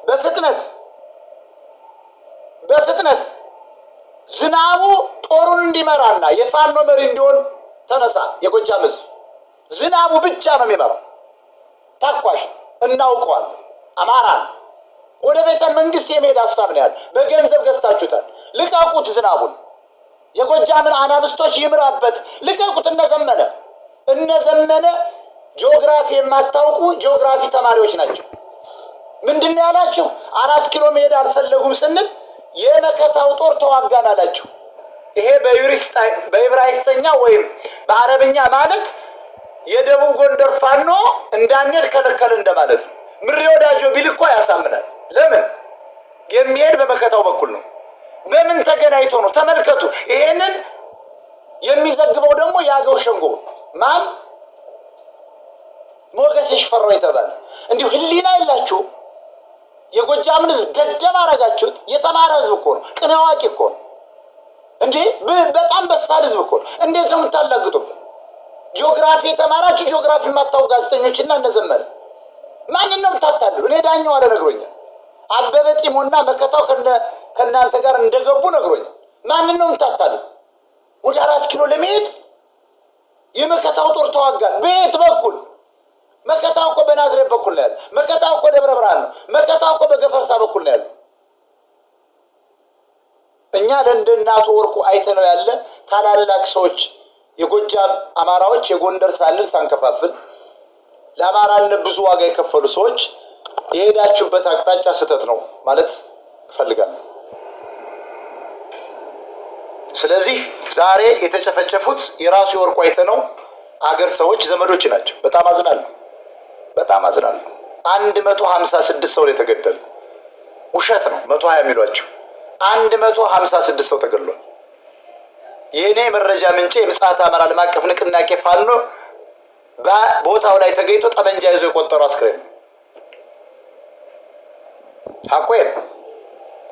በፍጥነት ዝናቡ ጦሩን እንዲመራና የፋኖ መሪ እንዲሆን ተነሳ። የጎጃም ሕዝብ ዝናቡ ብቻ ነው የሚመራው። ታኳሽ እናውቀዋል። አማራን ወደ ቤተ መንግስት የመሄድ ሀሳብ ነው ያለ። በገንዘብ ገዝታችሁታል። ልቀቁት ዝናቡን። የጎጃምን አናብስቶች ይምራበት። ልቀቁት። እነዘመነ ጂኦግራፊ የማታውቁ ጂኦግራፊ ተማሪዎች ናቸው። ምንድነው ያላችሁ? 4 ኪሎ መሄድ አልፈለጉም ስንል የመከታው ጦር ተዋጋን አላችሁ። ይሄ በዕብራይስጥኛ ወይም በአረብኛ ማለት የደቡብ ጎንደር ፋኖ እንዳንሄድ ከለከለ እንደማለት ነው። ምሬ ወዳጆ ቢል እኮ ያሳምናል። ለምን? የሚሄድ በመከታው በኩል ነው። በምን ተገናኝቶ ነው? ተመልከቱ። ይሄንን የሚዘግበው ደግሞ የአገው ሸንጎ ማን? ሞገስ ሽፈራው የተባለ። እንዲሁ ህሊና የላችሁ። የጎጃምን ሕዝብ ደደብ አረጋችሁት። የተማረ ሕዝብ እኮ ነው። ቅን አዋቂ እኮ ነው። እንዴ በጣም በሳል ሕዝብ እኮ ነው። እንዴት ነው የምታላግጡበት? ጂኦግራፊ የተማራችሁ ጂኦግራፊ የማታውቁ ጋዜጠኞችና እነዘመነ ማንን ነው የምታታልሉ? እኔ ዳኛው አለ ነግሮኛል። አበበ ጢሞና መከታው ከእናንተ ጋር እንደገቡ ነግሮኛል። ማንን ነው የምታታልሉ? ወደ 4 ኪሎ ለመሄድ የመከታው ጦር ተዋጋል። በየት በኩል? መከታው እኮ በናዝሬት በኩል ነው ያለ። መከታው እኮ ደብረ ብርሃን ነው። መከታው እኮ በገፈርሳ በኩል ነው ያለ። እኛ ለእናቱ ወርቁ አይተነው ያለ ታላላቅ ሰዎች የጎጃም አማራዎች የጎንደር ሳንል ሳንከፋፍል ለአማራነት ብዙ ዋጋ የከፈሉ ሰዎች የሄዳችሁበት አቅጣጫ ስህተት ነው ማለት እፈልጋለሁ። ስለዚህ ዛሬ የተጨፈጨፉት የራሱ የወርቁ አይተነው አገር ሰዎች ዘመዶች ናቸው። በጣም አዝናለሁ። 156 ሰው ነው የተገደለ። ውሸት ነው 120 የሚሏቸው። 156 ሰው ተገድሏል። የእኔ መረጃ ምንጭ የምጽአት አማራ ዓለም አቀፍ ንቅናቄ ፋኖ በቦታው ላይ ተገኝቶ ጠመንጃ ይዞ የቆጠሩ አስክሬን አቆየም።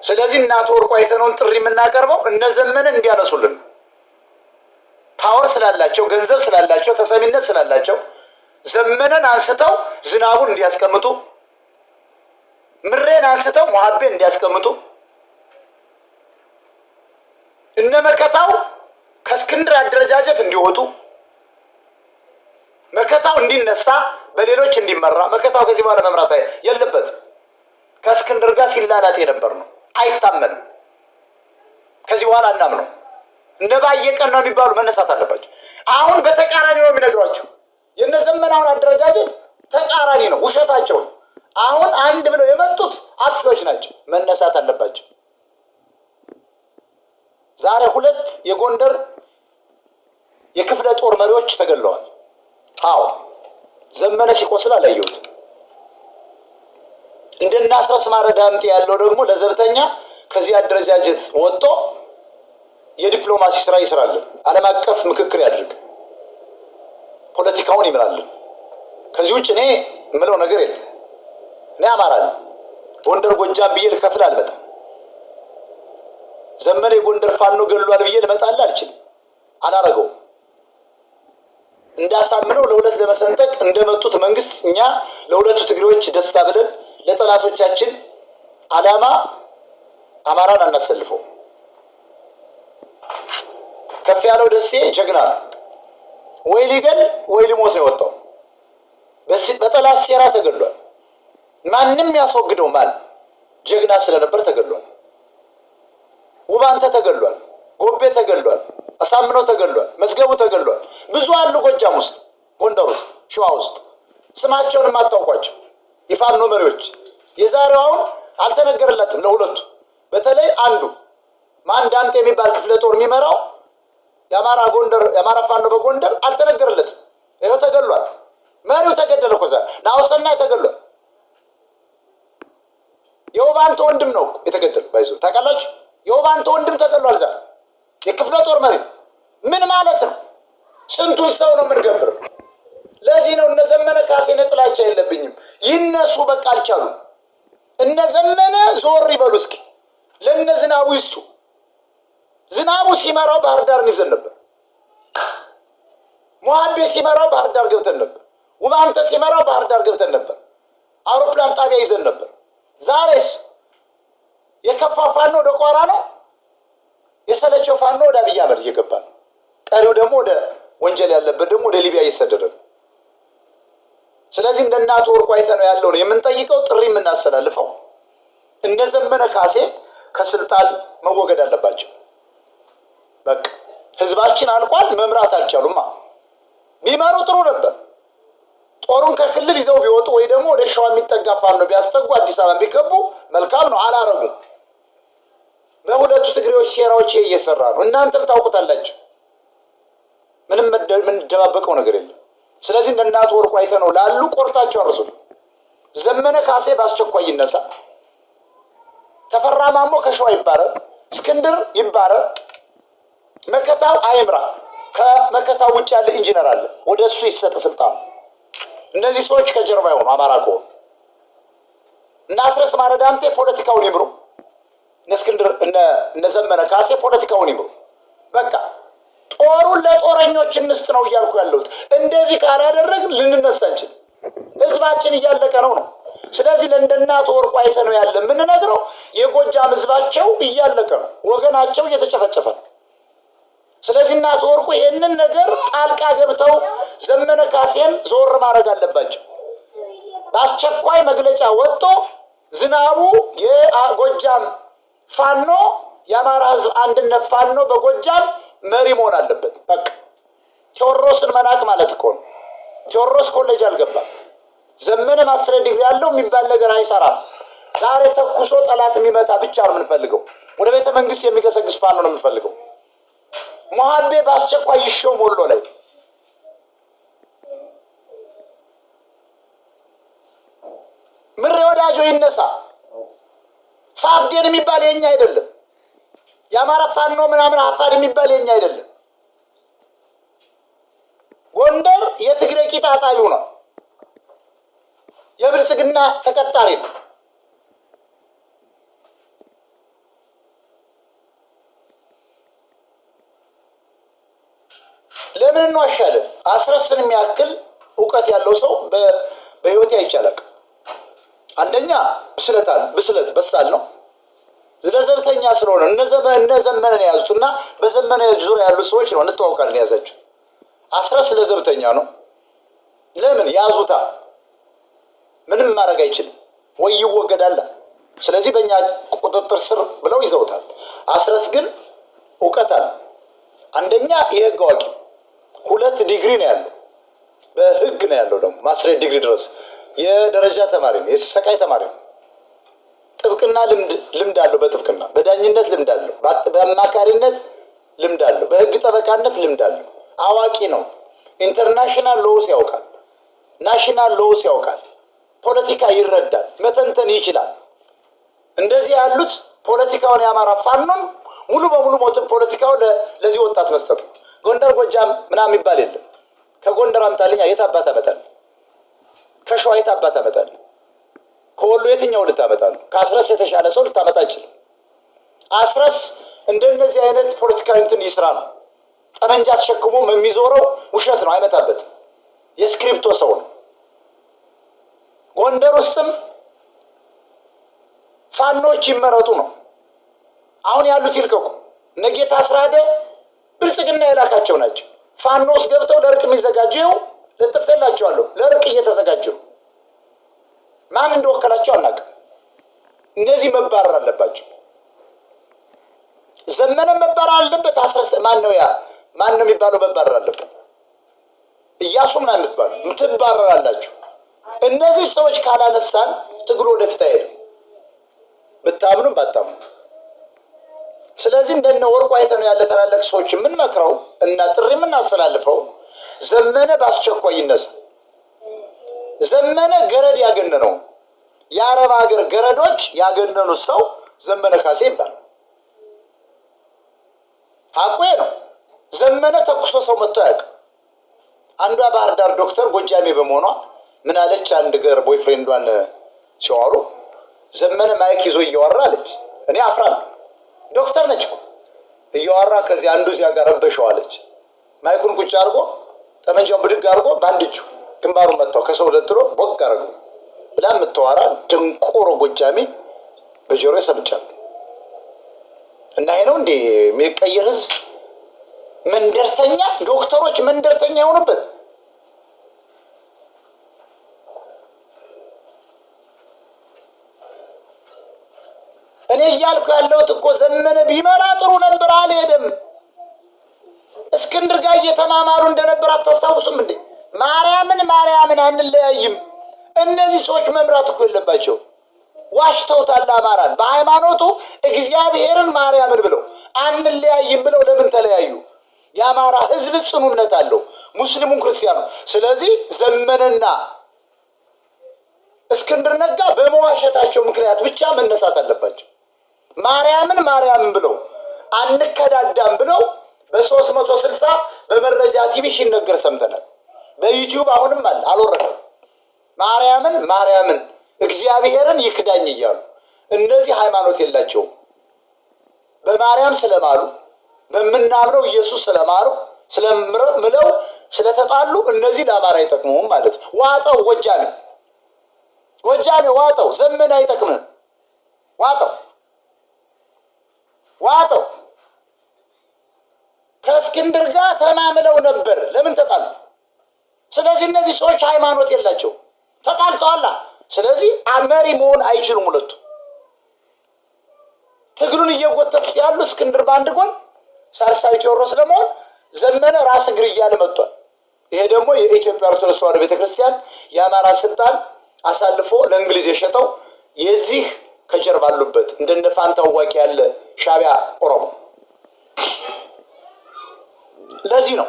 ስለዚህ እናቱ ወርቁ አይተነውን ጥሪ የምናቀርበው እነዘመነ እንዲያነሱልን፣ ፓወር ስላላቸው፣ ገንዘብ ስላላቸው፣ ተሰሚነት ስላላቸው ዘመነን አንስተው ዝናቡን እንዲያስቀምጡ፣ ምሬን አንስተው ሙሀቤን እንዲያስቀምጡ፣ እነመከታው ከእስክንድር አደረጃጀት እንዲወጡ፣ መከታው እንዲነሳ በሌሎች እንዲመራ። መከታው ከዚህ በኋላ መምራት የለበትም። ከእስክንድር ጋር ሲላላት የነበር ነው። አይታመንም። ከዚህ በኋላ እናምነው። እነ ባየቀን ነው የሚባሉ መነሳት አለባቸው። አሁን በተቃራኒ ነው የሚነግሯቸው። የነዘመናውን አደረጃጀት ተቃራኒ ነው፣ ውሸታቸው ነው። አሁን አንድ ብለው የመጡት አጥፊዎች ናቸው፣ መነሳት አለባቸው። ዛሬ 2 የጎንደር የክፍለ ጦር መሪዎች ተገለዋል። አዎ ዘመነ ሲቆስል አላየሁትም። እንደና አስረስ ማረ ዳምጤ ያለው ደግሞ ለዘብተኛ ከዚህ አደረጃጀት ወጥቶ የዲፕሎማሲ ስራ ይስራልን፣ ዓለም አቀፍ ምክክር ያድርግ፣ ፖለቲካውን ይምራልን። ከዚህ ውጭ እኔ የምለው ነገር የለም። እኔ አማራ ነኝ። ጎንደር ጎጃም ብዬ ልከፍል አልመጣም። ዘመነ የጎንደር ፋኖ ገሏል ብዬ ልመጣል አልችልም። አላረገው እንዳሳምነው ለሁለት ለመሰንጠቅ እንደመጡት መንግስት እኛ ለሁለቱ ትግሬዎች ደስታ ብለን ለጠላቶቻችን አላማ አማራን አናሰልፈው። ከፍ ያለው ደሴ ጀግና ወይ ሊገል ወይ ሊሞት ነው የወጣው። በጠላት ሴራ ተገሏል። ማንም ያስወግደው ማለት ጀግና ስለነበር ተገሏል። ውባንተ ተገሏል። ጎቤ ተገሏል። አሳምነው ተገሏል። መዝገቡ ተገሏል። ብዙ አሉ ጎጃም ውስጥ፣ ጎንደር ውስጥ፣ ሸዋ ውስጥ ስማቸውን የማታውቋቸው የፋኖ መሪዎች። የዛሬው አሁን አልተነገረለትም ለሁለቱ። በተለይ አንዱ ማን ዳምጤ የሚባል ክፍለ ጦር የሚመራው የአማራ ፋኖ በጎንደር አልተነገረለትም። ይኸው ተገሏል። መሪው ተገደለ እኮ ዛሬ ናሁሰናይ ተገሏል። የውባንተ ወንድም ነው የተገደለው። ባይዞ ታውቃላችሁ፣ የውባንተ ወንድም ተገሏል ዛሬ። የክፍለ ጦር መሪ ምን ማለት ነው? ስንቱን ሰው ነው የምንገብረው? ለዚህ ነው እነዘመነ ካሴን ጥላቻ የለብኝም። ይነሱ በቃ አልቻሉም። እነዘመነ ዞር ይበሉ እስኪ፣ ለነዝናቡ ይስጡ። ዝናቡ ሲመራው ባህር ዳር ይዘን ነበር። ሙሀቤ ሲመራው ባህር ዳር ገብተን ነበር። ውባንተ ሲመራው ባህር ዳር ገብተን ነበር። አውሮፕላን ጣቢያ ይዘን ነበር። ዛሬስ የከፋ ፋኖ ወደ ቋራ ነው፣ የሰለቸው ፋኖ ወደ አብይ አህመድ እየገባ ነው። ቀሪው ደግሞ ወደ ወንጀል ያለበት ደግሞ ወደ ሊቢያ እየሰደደ ነው። ስለዚህ እንደ እናቱ ወርቁ አይተነው ያለው ነው የምንጠይቀው፣ ጥሪ የምናስተላልፈው እነ ዘመነ ካሴ ከስልጣን መወገድ አለባቸው። በቃ ህዝባችን አልቋል፣ መምራት አልቻሉማ። ቢመሩ ጥሩ ነበር። ጦሩን ከክልል ይዘው ቢወጡ ወይ ደግሞ ወደ ሸዋ የሚጠጋ ፋኖ ቢያስጠጉ፣ አዲስ አበባ ቢከቡ መልካም ነው። አላረጉም። በሁለቱ ትግሬዎች ሴራዎች ይሄ እየሰራ ነው። እናንተም ታውቁታላችሁ። ምንም የምንደባበቀው ነገር የለም። ስለዚህ እንደ እናቱ ወርቁ አይተነው ላሉ ቆርጣቸው አርሱ። ዘመነ ካሴ በአስቸኳይ ይነሳ። ተፈራ ማሞ ከሸዋ ይባረር፣ እስክንድር ይባረር፣ መከታው አይምራ። ከመከታው ውጭ ያለ ኢንጂነር አለ፣ ወደ እሱ ይሰጥ ስልጣን። እነዚህ ሰዎች ከጀርባ ይሆኑ። አማራ ከሆኑ እና አስረስ ማረ ዳምጤ ፖለቲካውን ይምሩ፣ እነ እስክንድር እነ ዘመነ ካሴ ፖለቲካውን ይምሩ። በቃ ጦሩን ለጦረኞች እንስጥ ነው እያልኩ ያለሁት። እንደዚህ ካላደረግን ልንነሳ እንችል። ህዝባችን እያለቀ ነው። ስለዚህ ለእንደ እናቱ ወርቁ አይተነው ያለ የምንነግረው የጎጃም ህዝባቸው እያለቀ ነው፣ ወገናቸው እየተጨፈጨፈ ነው። ስለዚህ እናቱ ወርቁ ይህንን ነገር ጣልቃ ገብተው ዘመነ ካሴን ዞር ማድረግ አለባቸው። በአስቸኳይ መግለጫ ወጥቶ ዝናቡ የጎጃም ፋኖ የአማራ ህዝብ አንድነት ፋኖ በጎጃም መሪ መሆን አለበት። በቃ ቴዎድሮስን መናቅ ማለት እኮ ነው። ቴዎድሮስ ኮሌጅ አልገባም። ዘመነ ማስተር ዲግሪ ያለው የሚባል ነገር አይሰራም። ዛሬ ተኩሶ ጠላት የሚመጣ ብቻ ነው የምንፈልገው። ወደ ቤተ መንግስት የሚገሰግስ ፋኖ ነው የምንፈልገው። ሞሃቤ በአስቸኳይ ይሾም ወሎ ላይ። ምሬ ወዳጆ ይነሳ። ፋፍዴን የሚባል የኛ አይደለም። የአማራ ፋኖ ምናምን አፋር የሚባል የኛ አይደለም። ጎንደር የትግሬ ቂጣ ጣቢው ነው። የብልጽግና ተቀጣሪ ነው። ለምን እንዋሻለን? አስረስን የሚያክል እውቀት ያለው ሰው በህይወቴ አይቻላል። አንደኛ ብስለት በሳል ነው። ለዘብተኛ ስለሆነ እነ ዘመነን የያዙትና በዘመነ ዙሪያ ያሉ ሰዎች ነው እንተዋውቃለን የያዛቸው። አስረስ ለዘብተኛ ነው። ለምን ያዙታ? ምንም ማድረግ አይችልም ወይ ይወገዳል። ስለዚህ በእኛ ቁጥጥር ስር ብለው ይዘውታል። አስረስ ግን እውቀት አለ። አንደኛ የህግ አዋቂ፣ 2 ዲግሪ ነው ያለው፣ በህግ ነው ያለው ደግሞ ማስትሬት ዲግሪ ድረስ የደረጃ ተማሪ ነው፣ የሰቃይ ተማሪ ነው። ጥብቅና ልምድ አለው፣ በጥብቅና በዳኝነት ልምድ አለው፣ በአማካሪነት ልምድ አለው፣ በህግ ጠበቃነት ልምድ አለው። አዋቂ ነው። ኢንተርናሽናል ሎውስ ያውቃል፣ ናሽናል ሎውስ ያውቃል፣ ፖለቲካ ይረዳል፣ መተንተን ይችላል። እንደዚህ ያሉት ፖለቲካውን የአማራ ፋኖን ሙሉ በሙሉ ፖለቲካውን ለዚህ ወጣት መስጠት ነው። ጎንደር ጎጃም ምናምን የሚባል የለም። ከጎንደር አምጣልኛ የት አባት አመጣል? ከሸዋ የት አባት አመጣል? ከወሎ የትኛው ልታመጣል? ከአስረስ የተሻለ ሰው ልታመጣ አይችልም። አስረስ እንደነዚህ አይነት ፖለቲካዊ እንትን ይስራ ነው። ጠመንጃ ተሸክሞ የሚዞረው ውሸት ነው፣ አይመጣበትም። የስክሪፕቶ ሰው ነው። ጎንደር ውስጥም ፋኖች ይመረጡ ነው። አሁን ያሉት ይልቀቁ። ነጌታ አስራደ ብልጽግና የላካቸው ናቸው። ፋኖ ውስጥ ገብተው ለእርቅ የሚዘጋጀው ልጥፌላቸዋለሁ። ለእርቅ እየተዘጋጁ ማን እንደወከላቸው አናውቅም። እነዚህ መባረር አለባቸው። ዘመነ መባረር አለበት። ማን ነው የሚባለው? መባረር አለበት። እያሱ ምናምን የምትባለው ምትባረራላችሁ። እነዚህ ሰዎች ካላነሳን ትግሉ ወደፊት አይሄድም፣ ብታምኑም ባታምኑ። ስለዚህ እንደነ ወርቁ አይተነው ያለ ታላላቅ ሰዎች የምንመክረው እና ጥሪ የምናስተላልፈው ዘመነ በአስቸኳይ ይነሳ። ዘመነ ገረድ ያገነነው የአረብ ሀገር ገረዶች ያገነኑት ሰው ዘመነ ካሴ ይባላል። ሀቁ ነው። ዘመነ ተኩሶ ሰው መጥቶ አያውቅም። አንዷ ባህር ዳር ዶክተር ጎጃሜ በመሆኗ ምን አለች? አንድ ገር ቦይፍሬንዷን ሲዋሩ ዘመነ ማይክ ይዞ እያወራ አለች። እኔ አፍራለሁ። ዶክተር ነች እኮ እያወራ ከዚህ አንዱ እዚያ ጋር ረበሸዋለች። ማይኩን ቁጭ አድርጎ ጠመንጃውን ብድግ አድርጎ በአንድ እጁ ግንባሩን መታው። ከሰው ደትሮ ቦግ አደረገው። ብላ የምታወራ ደንቆሮ ጎጃሜ በጆሮ ሰምቻለሁ። እና ይሄ ነው እንዴ የሚቀየር ህዝብ? መንደርተኛ ዶክተሮች መንደርተኛ የሆኑበት። እኔ እያልኩ ያለሁት እኮ ዘመነ ቢመራ ጥሩ ነበር፣ አልሄደም። እስክንድር ጋር እየተማማሩ እንደነበር አታስታውሱም እንዴ? ማርያምን አንለያይም። እነዚህ ሰዎች መምራት እኮ የለባቸው። ዋሽተውታል አማራን። በሃይማኖቱ እግዚአብሔርን ማርያምን ብለው አንለያይም ብለው ለምን ተለያዩ? የአማራ ህዝብ ጽኑ እምነት አለው፣ ሙስሊሙም ክርስቲያኑ። ስለዚህ ዘመነና እስክንድር ነጋ በመዋሸታቸው ምክንያት ብቻ መነሳት አለባቸው። ማርያምን ብለው አንከዳዳም ብለው በ360 በመረጃ ቲቪ ሲነገር ሰምተናል። በዩቲዩብ አሁንም አለ፣ አልወረደም። ማርያምን እግዚአብሔርን ይክዳኝ እያሉ እነዚህ ሃይማኖት የላቸውም። በማርያም ስለማሉ በምናምነው ኢየሱስ ስለማሩ ስለምለው ስለተጣሉ እነዚህ ለአማራ አይጠቅሙም ማለት ነው። ዋጠው ጎጃሜ ዋጠው። ዘመን አይጠቅምም። ዋጠው። ከእስክንድር ጋር ተማምለው ነበር። ለምን ተጣሉ? ስለዚህ እነዚህ ሰዎች ሃይማኖት የላቸው፣ ተጣልተዋላ። ስለዚህ መሪ መሆን አይችሉም። ሁለቱ ትግሉን እየጎተቱት ያሉ እስክንድር በአንድ ጎን፣ ሳልሳዊ ቴዎድሮስ ለመሆን ዘመነ ራስ እግር እያለ መጥቷል። ይሄ ደግሞ የኢትዮጵያ ኦርቶዶክስ ተዋሕዶ ቤተክርስቲያን የአማራን ስልጣን አሳልፎ ለእንግሊዝ የሸጠው የዚህ ከጀርባ አሉበት እንደነ ፋንታ ዋቂ ያለ ሻዕቢያ ኦሮሞ። ለዚህ ነው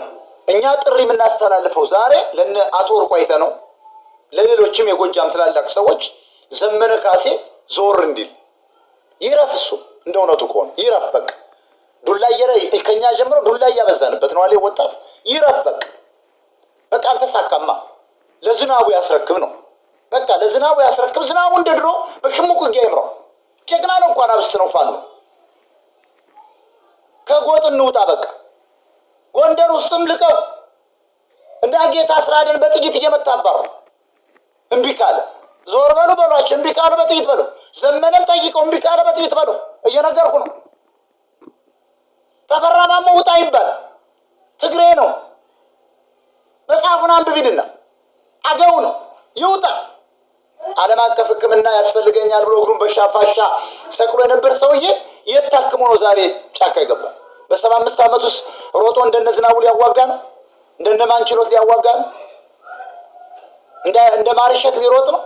እኛ ጥሪ የምናስተላልፈው ዛሬ ለነ አቶ ወርቁ አይተነው ለሌሎችም የጎጃም ትላላቅ ሰዎች ዘመነ ካሴ ዞር እንዲል ይረፍ። እሱ እንደ እውነቱ ከሆነ ይረፍ። በቃ ዱላ ከኛ ጀምሮ ዱላ እያበዛንበት ነው አለ ወጣት። ይረፍ። በቃ አልተሳካማ። ለዝናቡ ያስረክብ ነው። በቃ ለዝናቡ ያስረክብ። ዝናቡ እንደ ድሮ በሽሙቅ ውጊያ ይምራው። ጀግና ነው እንኳን አብስት ነው ፋኖ። ከጎጥ እንውጣ። በቃ ጎንደር ውስጥም ልቀው እንደ ጌታ አስራደን በጥይት እየመታባሩ እምቢ ካለ ዞር በሉ በሏቸው። እምቢ ካለ በጥይት በለው። ዘመነን ጠይቀው። እምቢ ካለ በጥይት በለው። እየነገርኩ ነው። ተፈራ ማሞ ውጣ ይባል። ትግሬ ነው። መጽሐፉን አንብቢልና አገው ነው ይውጣ። ዓለም አቀፍ ሕክምና ያስፈልገኛል ብሎ እግሩን በሻፋሻ ሰቅሎ የነበር ሰውዬ የት ታክሞ ነው ዛሬ ጫካ ይገባል? በ75 ዓመት ውስጥ ሮጦ እንደነ ዝናቡ ሊያዋጋ ነው? እንደነ ማንችሎት ሊያዋጋ ነው? እንደ ማርሸት ሊሮጥ ነው?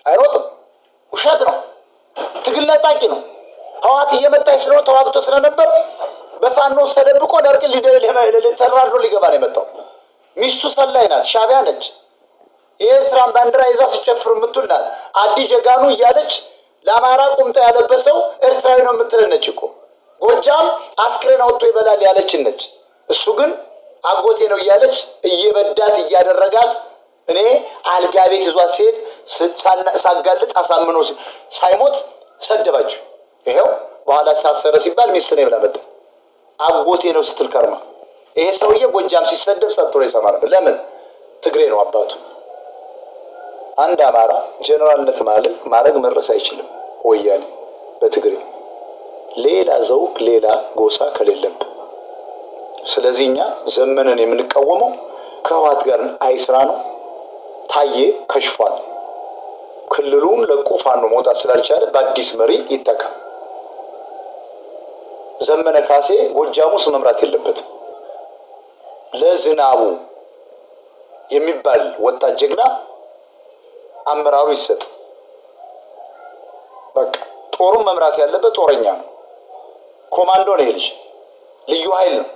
አይሮጥም። ውሸት ነው። ትግል ነጣቂ ነው። ህዋት እየመጣች ስለሆነ ተዋግቶ ስለነበር በፋኖ ውስጥ ተደብቆ ደርቅ ተራድሮ ሊገባ ነው የመጣው። ሚስቱ ሰላይ ናት፣ ሻዕቢያ ነች። የኤርትራን ባንዲራ ይዛ ሲጨፍር የምትውል አዲ ጀጋኑ እያለች ለአማራ ቁምጣ ያለበሰው ኤርትራዊ ነው የምትለነች እኮ። ጎጃም አስክሬን አውጥቶ ይበላል ያለች ነች። እሱ ግን አጎቴ ነው እያለች እየበዳት እያደረጋት እኔ አልጋ ቤት ይዟት ሲሄድ ሳጋልጥ አሳምኖ ሳይሞት ሰደባችሁ። ይሄው በኋላ ሲታሰረ ሲባል ሚስት ነው ብላ መጣ። አጎቴ ነው ስትል ከርማ። ይሄ ሰውዬ ጎጃም ሲሰደብ ሰጥቶ ይሰማ ነበር። ለምን? ትግሬ ነው አባቱ። አንድ አማራ ጀነራልነት ማለት ማድረግ መድረስ አይችልም። ወያኔ በትግሬ ሌላ ዘውግ ሌላ ጎሳ ከሌለብን። ስለዚህ እኛ ዘመንን የምንቃወመው ከህወሓት ጋር አይስራ ነው። ታዬ ከሽፏል። ክልሉን ለቆ ፋኖ መውጣት ስላልቻለ በአዲስ መሪ ይተካ። ዘመነ ካሴ ጎጃሙ ውስጥ መምራት የለበትም። ለዝናቡ የሚባል ወጣት ጀግና አመራሩ ይሰጥ። በቃ ጦሩን መምራት ያለበት ጦረኛ ነው። ኮማንዶ ነው ይሄ ልጅ፣ ልዩ ኃይል ነው።